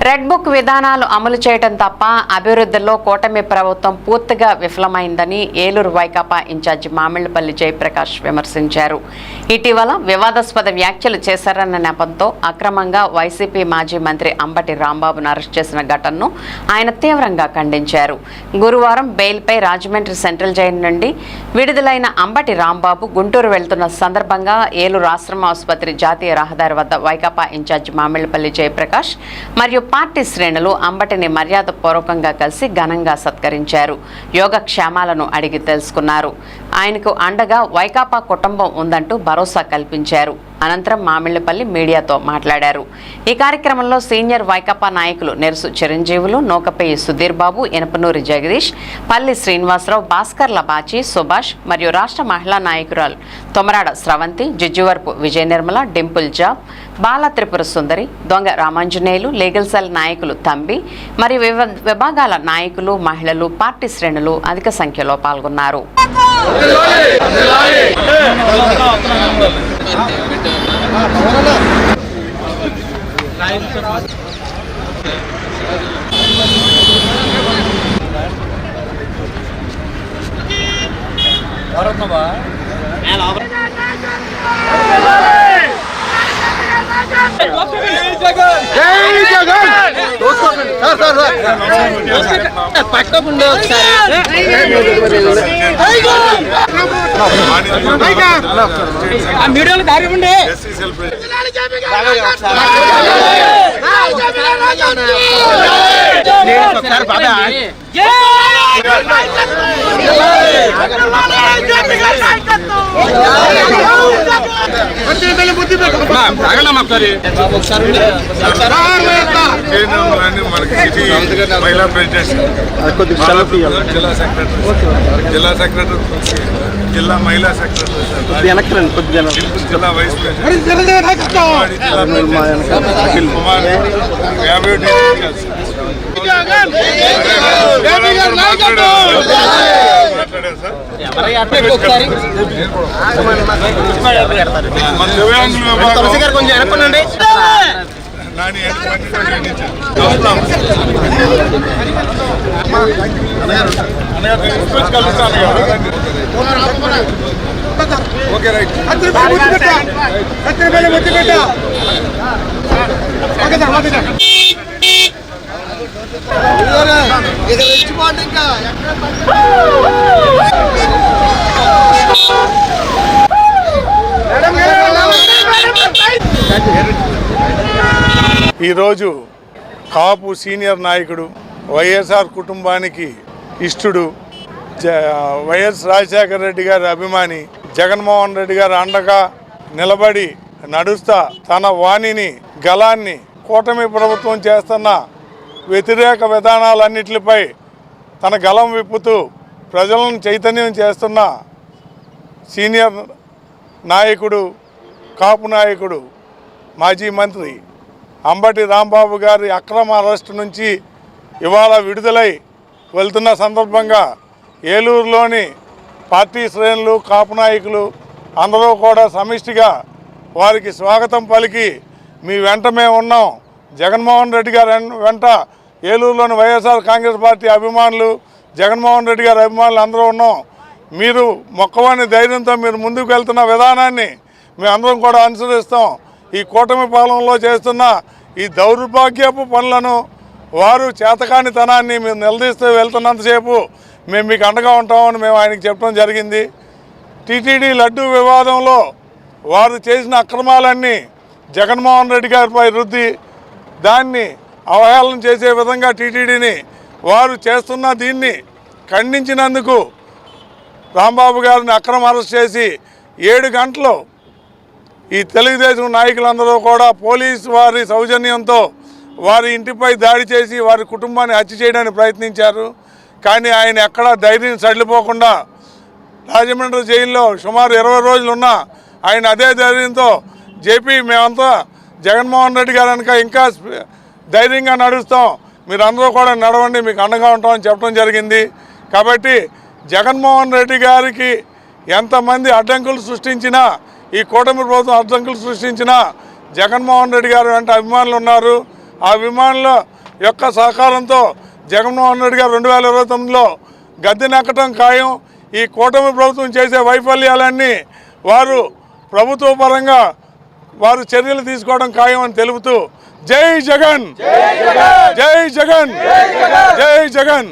Red book విధానాలు అమలు చేయడం తప్ప అభివృద్ధిలో కూటమి ప్రభుత్వం పూర్తిగా విఫలమైందని ఏలూరు వైకాపా ఇన్ఛార్జి మామిళ్లపల్లి జయప్రకాష్ విమర్శించారు. ఇటీవల వివాదాస్పద వ్యాఖ్యలు చేశారన్న నెపంతో అక్రమంగా వైసీపీ మాజీ మంత్రి అంబటి రాంబాబును అరెస్ట్ చేసిన ఘటనను ఆయన తీవ్రంగా ఖండించారు. గురువారం బెయిల్పై రాజమండ్రి సెంట్రల్ జైలు నుండి విడుదలైన అంబటి రాంబాబు గుంటూరు వెళ్తున్న సందర్భంగా ఏలూరు ఆశ్రమ ఆసుపత్రి జాతీయ రహదారి వద్ద వైకాపా ఇన్ఛార్జి మామిళ్లపల్లి జయప్రకాష్ మరియు పార్టీ శ్రేణులు అంబటిని మర్యాదపూర్వకంగా కలిసి ఘనంగా సత్కరించారు. యోగక్షేమాలను అడిగి తెలుసుకున్నారు. ఆయనకు అండగా వైకాపా కుటుంబం ఉందంటూ భరోసా కల్పించారు. అనంతరం మామిళ్లపల్లి మీడియాతో మాట్లాడారు. ఈ కార్యక్రమంలో సీనియర్ వైకాపా నాయకులు నెరుసు చిరంజీవులు, నూకపేయి సుధీర్ బాబు, ఎనపనూరి జగదీష్, పల్లి శ్రీనివాసరావు, భాస్కర్ల బాచి, సుభాష్ మరియు రాష్ట్ర మహిళా నాయకురాలు తొమరాడ స్రవంతి, జిజ్జువరపు విజయ నిర్మల, డింపుల్ జాబ్, బాల త్రిపుర సుందరి, దొంగ రామాంజనేయులు, లీగల్ సెల్ నాయకులు తంబి మరియు విభాగాల నాయకులు, మహిళలు, పార్టీ శ్రేణులు అధిక సంఖ్యలో పాల్గొన్నారు. మీడియాలో దారి ఉండే మహిళా ప్రెసిడెంట్, జిల్లా సెక్రటరీ, జిల్లా మహిళా సెక్రటరీ, జిల్లా వైస్ ప్రెసిడెంట్, కుమార్ 50 కొంచెం వెనపండి. Okay right. ఈరోజు కాపు సీనియర్ నాయకుడు, వైఎస్ఆర్ కుటుంబానికి ఇష్టుడు, వైఎస్ రాజశేఖర రెడ్డి గారి అభిమాని, జగన్మోహన్ రెడ్డి గారి అండగా నిలబడి నడుస్తా తన వాణిని గలాన్ని కూటమి ప్రభుత్వం చేస్తున్న వ్యతిరేక విధానాలన్నిటిపై తన గలం విప్పుతూ ప్రజలను చైతన్యం చేస్తున్న సీనియర్ నాయకుడు, కాపు నాయకుడు, మాజీ మంత్రి అంబటి రాంబాబు గారి అక్రమ అరెస్టు నుంచి ఇవాళ విడుదలై వెళ్తున్న సందర్భంగా ఏలూరులోని పార్టీ శ్రేణులు, కాపు నాయకులు అందరూ కూడా సమిష్టిగా వారికి స్వాగతం పలికి మీ వెంట మేము ఉన్నాం, జగన్మోహన్ రెడ్డి గారి వెంట ఏలూరులోని వైఎస్ఆర్ కాంగ్రెస్ పార్టీ అభిమానులు, జగన్మోహన్ రెడ్డి గారి అభిమానులు అందరూ ఉన్నాం, మీరు మొక్కవాని ధైర్యంతో మీరు ముందుకు వెళ్తున్న విధానాన్ని మేమందరం కూడా అనుసరిస్తాం. ఈ కూటమి పాలనలో చేస్తున్న ఈ దౌర్భాగ్యపు పనులను, వారు చేతకానితనాన్ని మీరు నిలదీస్తూ వెళ్తున్నంతసేపు మేము మీకు అండగా ఉంటామని మేము ఆయనకి చెప్పడం జరిగింది. టీటీడీ లడ్డూ వివాదంలో వారు చేసిన అక్రమాలన్నీ జగన్మోహన్ రెడ్డి గారిపై రుద్ది దాన్ని అవహేళన చేసే విధంగా టీటీడీని వారు చేస్తున్న దీన్ని ఖండించినందుకు రాంబాబు గారిని అక్రమ అరెస్ట్ చేసి 7 గంటలు ఈ తెలుగుదేశం నాయకులందరూ కూడా పోలీసు వారి సౌజన్యంతో వారి ఇంటిపై దాడి చేసి వారి కుటుంబాన్ని హత్య చేయడానికి ప్రయత్నించారు. కానీ ఆయన ఎక్కడా ధైర్యం సడలిపోకుండా రాజమండ్రి జైల్లో సుమారు 20 రోజులు ఉన్నా ఆయన అదే ధైర్యంతో జేపీ మేమంతా జగన్మోహన్ రెడ్డి గారు కనుక ఇంకా ధైర్యంగా నడుస్తాం, మీరందరూ కూడా నడవండి, మీకు అండగా ఉంటామని చెప్పడం జరిగింది. కాబట్టి జగన్మోహన్ రెడ్డి గారికి ఎంతమంది అడ్డంకులు సృష్టించినా, ఈ కూటమి ప్రభుత్వం అడ్డంకులు సృష్టించినా జగన్మోహన్ రెడ్డి గారు వెంట అభిమానులు ఉన్నారు. ఆ అభిమానుల యొక్క సహకారంతో జగన్మోహన్ రెడ్డి గారు 2029లో గద్దెనెక్కడం ఖాయం. ఈ కూటమి ప్రభుత్వం చేసే వైఫల్యాలన్నీ వారు ప్రభుత్వ పరంగా వారు చర్యలు తీసుకోవడం ఖాయం అని తెలుపుతూ జై జగన్, జై జగన్, జై జగన్.